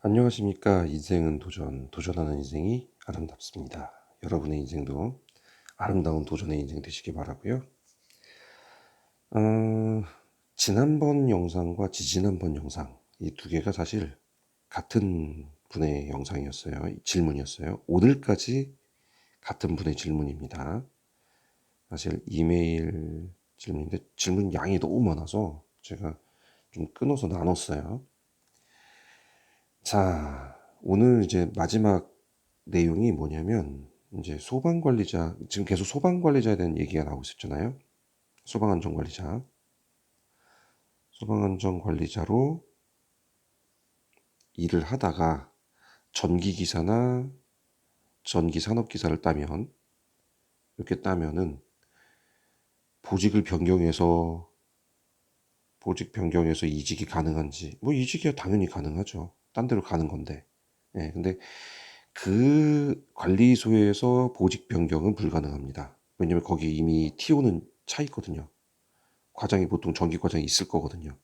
안녕하십니까. 인생은 도전, 도전하는 인생이 아름답습니다. 여러분의 인생도 아름다운 도전의 인생 되시기 바라고요. 어, 지난번 영상과 지지난번 영상 이 두 개가 사실 같은 분의 영상이었어요. 질문이었어요. 오늘까지 같은 분의 질문입니다. 사실 이메일 질문인데 질문 양이 너무 많아서 제가 좀 끊어서 나눴어요. 자, 오늘 이제 마지막 내용이 뭐냐면 이제 소방관리자, 지금 계속 소방관리자에 대한 얘기가 나오고 있었잖아요. 소방안전관리자, 소방안전관리자로 일을 하다가 전기기사나 전기산업기사를 따면, 이렇게 따면은 보직을 변경해서 보직 변경해서 이직이 가능한지, 뭐 이직이야 당연히 가능하죠. 딴 데로 가는 건데. 예, 근데 그 관리소에서 보직 변경은 불가능합니다. 왜냐면 거기 이미 TO는 차 있거든요. 과장이 보통 전기 과장이 있을 거거든요.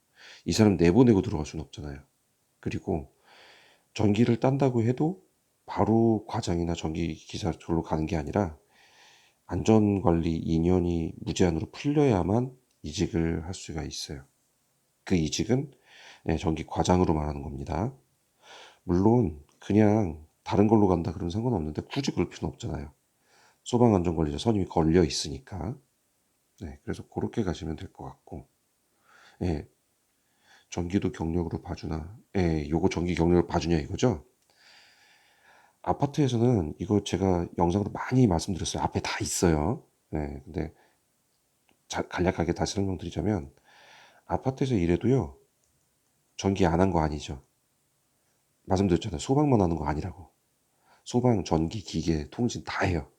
이 사람 내보내고 들어갈 수는 없잖아요. 그리고 전기를 딴다고 해도 바로 과장이나 전기 기사 쪽으로 가는 게 아니라 안전관리 2년이 무제한으로 풀려야만 이직을 할 수가 있어요. 그 이직은 전기 과장으로 말하는 겁니다. 물론 그냥 다른 걸로 간다 그러면 상관없는데 굳이 그럴 필요는 없잖아요. 소방안전관리자 선임이 걸려 있으니까. 네, 그래서 그렇게 가시면 될 것 같고. 예, 전기도 경력으로 봐주나? 예, 요거 전기 경력으로 봐주냐 이거죠? 아파트에서는 이거 제가 영상으로 많이 말씀드렸어요. 앞에 다 있어요. 네, 근데 간략하게 다시 설명드리자면 아파트에서 일해도요. 전기 안 한 거 아니죠. 말씀드렸잖아요. 소방만 하는 거 아니라고. 소방, 전기, 기계, 통신 다 해요.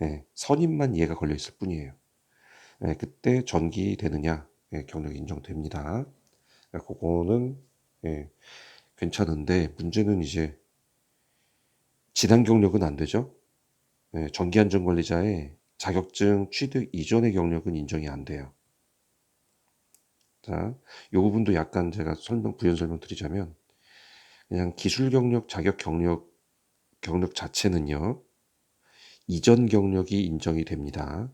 예, 선임만 얘가 걸려 있을 뿐이에요. 예, 그때 전기 되느냐? 예, 경력 인정됩니다. 그거는 예, 괜찮은데 문제는 이제 지단 경력은 안 되죠. 예, 전기안전관리자의 자격증 취득 이전의 경력은 인정이 안 돼요. 자, 요 부분도 약간 제가 부연 설명 드리자면 그냥 기술 경력, 자격 경력 자체는요. 이전 경력이 인정이 됩니다.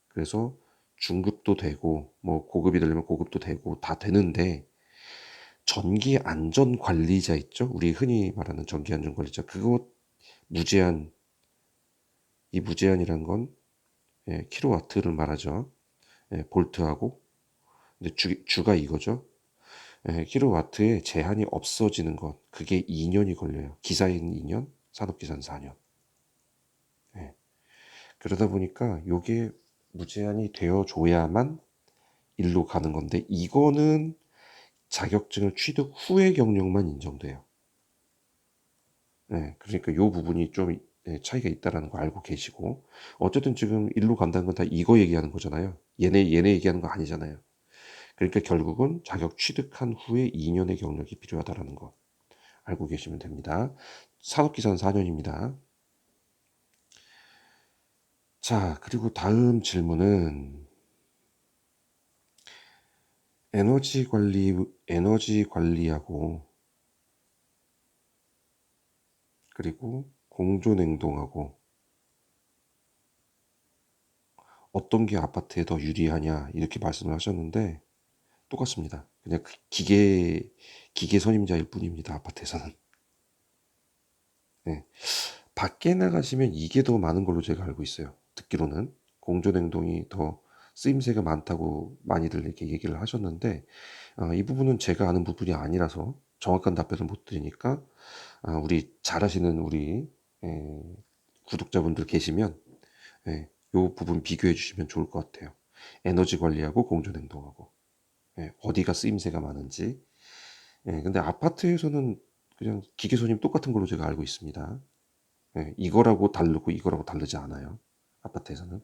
그래서 중급도 되고 뭐 고급이 되려면 고급도 되고 다 되는데 전기 안전 관리자 있죠? 우리 흔히 말하는 전기 안전 관리자 그거 무제한 이 무제한이란 건 킬로와트를 말하죠. 볼트하고 근데 주가 이거죠. 킬로와트의 제한이 없어지는 것 그게 2년이 걸려요. 기사인 2년, 산업기사는 4년. 그러다 보니까 요게 무제한이 되어줘야만 일로 가는 건데 이거는 자격증을 취득 후의 경력만 인정돼요. 그러니까 요 부분이 좀 차이가 있다라는 거 알고 계시고 어쨌든 지금 일로 간다는 건 다 이거 얘기하는 거잖아요. 얘네 얘기하는 거 아니잖아요. 그러니까 결국은 자격 취득한 후에 2년의 경력이 필요하다라는 거 알고 계시면 됩니다. 산업기사는 4년입니다. 자, 그리고 다음 질문은 에너지 관리하고 그리고 공조냉동하고 어떤 게 아파트에 더 유리하냐 이렇게 말씀을 하셨는데 똑같습니다. 그냥 기계 선임자일 뿐입니다. 아파트에서는. 네. 밖에 나가시면 이게 더 많은 걸로 제가 알고 있어요. 듣기로는 공조냉동이 더 쓰임새가 많다고 많이들 이렇게 얘기를 하셨는데 이 부분은 제가 아는 부분이 아니라서 정확한 답변을 못 드리니까 우리 잘 아시는 우리 에, 구독자분들 계시면 요 부분 비교해 주시면 좋을 것 같아요. 에너지 관리하고 공조냉동하고 어디가 쓰임새가 많은지. 근데 아파트에서는 그냥 기계 손님 똑같은 걸로 제가 알고 있습니다. 이거라고 다르고 이거라고 다르지 않아요. 아파트에서는.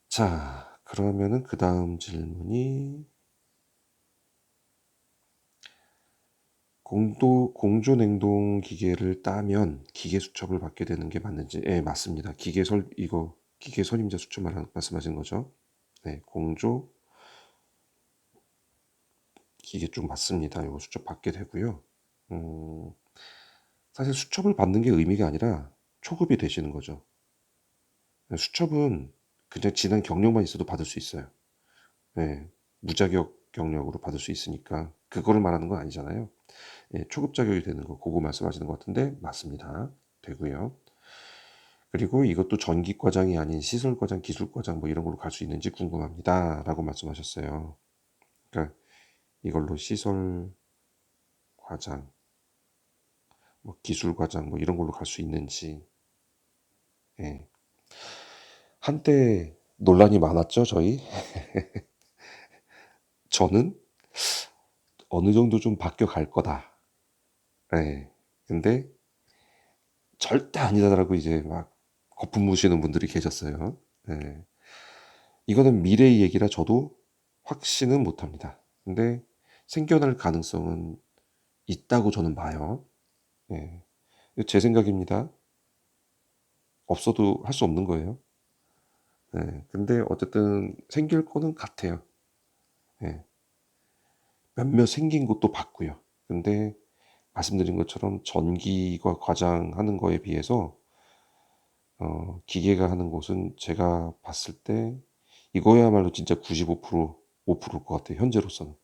자, 그러면은 그 다음 질문이 공조냉동 기계를 따면 기계 수첩을 받게 되는 게 맞는지? 맞습니다. 기계 선임자 수첩 말씀하신 거죠? 공조 이게 좀 맞습니다. 이거 수첩 받게 되고요. 사실 수첩을 받는 게 의미가 아니라 초급이 되시는 거죠. 수첩은 그냥 지난 경력만 있어도 받을 수 있어요. 네, 무자격 경력으로 받을 수 있으니까 그거를 말하는 건 아니잖아요. 초급 자격이 되는 거, 그거 말씀하시는 것 같은데 맞습니다. 되고요. 그리고 이것도 전기과장이 아닌 시설과장, 기술과장 뭐 이런 걸로 갈 수 있는지 궁금합니다. 라고 말씀하셨어요. 그러니까 이걸로 시설과장, 뭐 기술과장 뭐 이런 걸로 갈 수 있는지. 예. 한때 논란이 많았죠, 저희. 저는 어느 정도 좀 바뀌어 갈 거다. 예. 근데 절대 아니다라고 이제 막 거품 무시는 분들이 계셨어요. 예. 이거는 미래의 얘기라 저도 확신은 못합니다. 근데 생겨날 가능성은 있다고 저는 봐요. 예. 제 생각입니다. 없어도 할 수 없는 거예요. 예. 근데 어쨌든 생길 거는 같아요. 예. 몇몇 생긴 것도 봤고요. 근데 말씀드린 것처럼 전기가 과장하는 거에 비해서 기계가 하는 곳은 제가 봤을 때 이거야말로 진짜 95% 5%일 것 같아요. 현재로서는.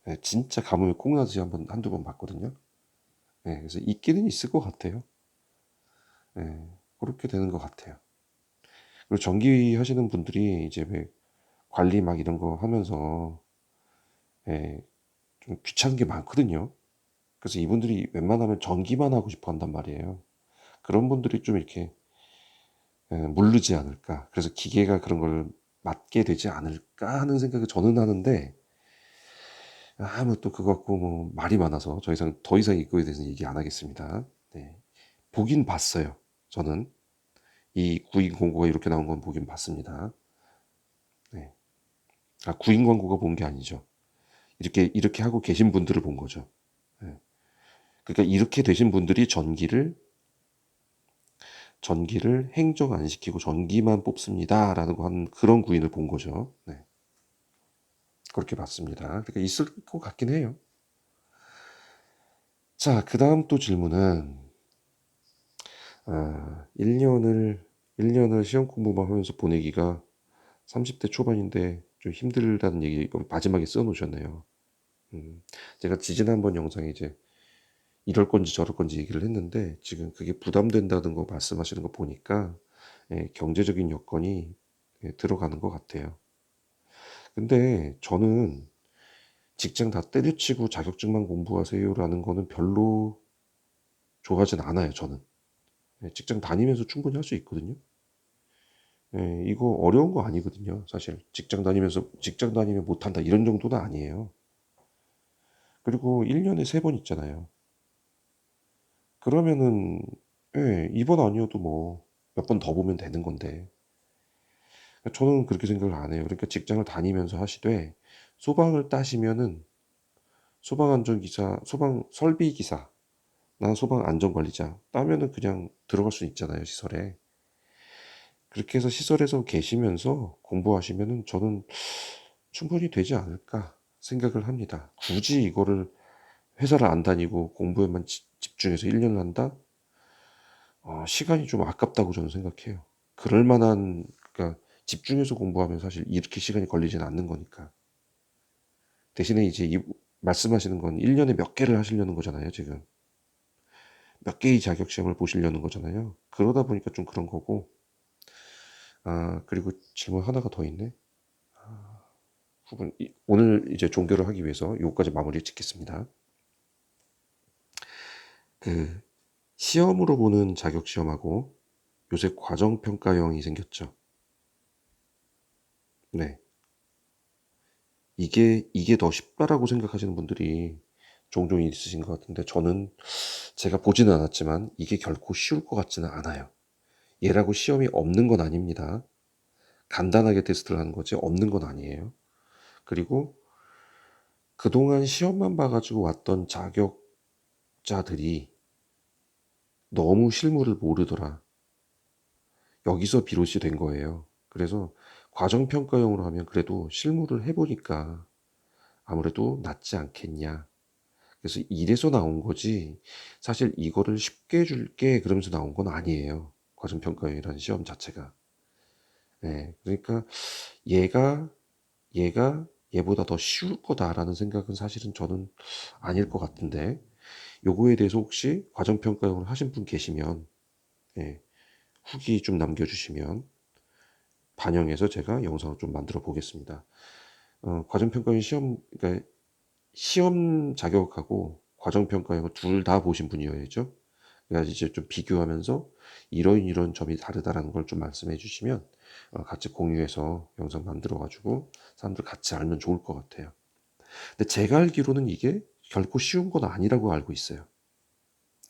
예, 진짜 가뭄에 콩나듯이 한두 번 봤거든요. 예, 그래서 있기는 있을 것 같아요. 예, 그렇게 되는 것 같아요. 그리고 전기 하시는 분들이 이제 왜 관리 막 이런 거 하면서 예, 좀 귀찮은 게 많거든요. 그래서 이분들이 웬만하면 전기만 하고 싶어 한단 말이에요. 그런 분들이 좀 이렇게 물르지 않을까. 그래서 기계가 그런 걸 맡게 되지 않을까 하는 생각을 저는 하는데, 뭐 또 그거 갖고 뭐 말이 많아서 더 이상 이거에 대해서 얘기 안 하겠습니다. 네. 보긴 봤어요. 저는 이 구인 광고가 이렇게 나온 건 보긴 봤습니다. 네. 구인 광고가 본 게 아니죠. 이렇게 하고 계신 분들을 본 거죠. 네. 그러니까 이렇게 되신 분들이 전기를 행정 안 시키고 전기만 뽑습니다라는 거 한 그런 구인을 본 거죠. 네. 그렇게 봤습니다. 그러니까 있을 것 같긴 해요. 자, 그 다음 또 질문은 1년을 시험 공부만 하면서 보내기가 30대 초반인데 좀 힘들다는 얘기 마지막에 써놓으셨네요. 제가 지지난번 영상에 이제 이럴 건지 저럴 건지 얘기를 했는데 지금 그게 부담된다는 거 말씀하시는 거 보니까 경제적인 여건이 들어가는 것 같아요. 근데 저는 직장 다 때려치고 자격증만 공부하세요라는 거는 별로 좋아하진 않아요, 저는. 직장 다니면서 충분히 할 수 있거든요. 이거 어려운 거 아니거든요, 사실. 직장 다니면 못한다, 이런 정도는 아니에요. 그리고 1년에 3번 있잖아요. 그러면은, 이번 아니어도 뭐, 몇 번 더 보면 되는 건데. 저는 그렇게 생각을 안 해요. 그러니까 직장을 다니면서 하시되, 소방을 따시면은, 소방 설비기사, 난 소방 안전관리자 따면은 그냥 들어갈 수 있잖아요, 시설에. 그렇게 해서 시설에서 계시면서 공부하시면은 저는 충분히 되지 않을까 생각을 합니다. 굳이 이거를 회사를 안 다니고 공부에만 집중해서 1년을 한다? 시간이 좀 아깝다고 저는 생각해요. 그러니까 집중해서 공부하면 사실 이렇게 시간이 걸리지는 않는 거니까. 대신에 이제 말씀하시는 건 1년에 몇 개를 하시려는 거잖아요, 지금. 몇 개의 자격 시험을 보시려는 거잖아요. 그러다 보니까 좀 그런 거고. 그리고 질문 하나가 더 있네. 오늘 이제 종교를 하기 위해서 요거까지 마무리 짓겠습니다. 그 시험으로 보는 자격 시험하고 요새 과정 평가형이 생겼죠. 네. 이게 더 쉽다라고 생각하시는 분들이 종종 있으신 것 같은데 저는 제가 보지는 않았지만 이게 결코 쉬울 것 같지는 않아요. 얘라고 시험이 없는 건 아닙니다. 간단하게 테스트를 하는 거지 없는 건 아니에요. 그리고 그동안 시험만 봐가지고 왔던 자격자들이 너무 실무를 모르더라. 여기서 비롯이 된 거예요. 그래서 과정평가형으로 하면 그래도 실무를 해보니까 아무래도 낫지 않겠냐. 그래서 이래서 나온 거지 사실 이거를 쉽게 줄게 그러면서 나온 건 아니에요. 과정평가원이라는 시험 자체가. 예, 그러니까 얘가 얘가 얘보다 더 쉬울 거다라는 생각은 사실은 저는 아닐 것 같은데 요거에 대해서 혹시 과정평가원을 하신 분 계시면 예, 후기 좀 남겨주시면 반영해서 제가 영상을 좀 만들어 보겠습니다. 과정평가원 시험 그러니까 시험 자격하고 과정평가원 둘 다 보신 분이어야죠. 그래서 이제 좀 비교하면서 이런 점이 다르다라는 걸 좀 말씀해 주시면 같이 공유해서 영상 만들어 가지고 사람들 같이 알면 좋을 것 같아요. 근데 제가 알기로는 이게 결코 쉬운 건 아니라고 알고 있어요.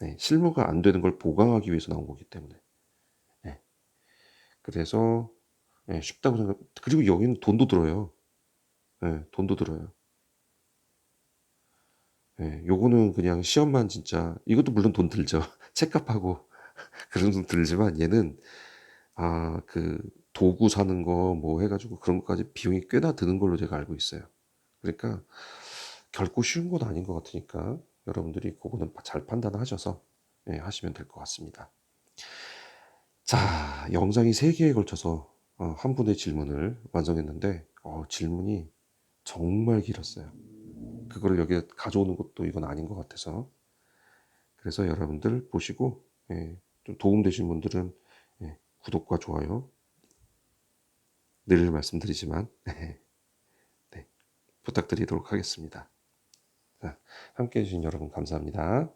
네, 실무가 안 되는 걸 보강하기 위해서 나온 거기 때문에. 네, 그래서 네, 쉽다고 생각. 그리고 여기는 돈도 들어요. 네, 돈도 들어요. 네, 요거는 그냥 시험만 진짜 이것도 물론 돈 들죠. 책값하고 그런 돈 들지만 얘는 그 도구 사는 거 뭐 해가지고 그런 것까지 비용이 꽤나 드는 걸로 제가 알고 있어요. 그러니까 결코 쉬운 건 아닌 것 같으니까 여러분들이 그거는 잘 판단하셔서 예, 하시면 될 것 같습니다. 자, 영상이 3개에 걸쳐서 한 분의 질문을 완성했는데 질문이 정말 길었어요. 그거를 여기에 가져오는 것도 이건 아닌 것 같아서 그래서 여러분들 보시고 예, 좀 도움되신 분들은 예, 구독과 좋아요 늘 말씀드리지만 네, 부탁드리도록 하겠습니다. 자, 함께 해주신 여러분 감사합니다.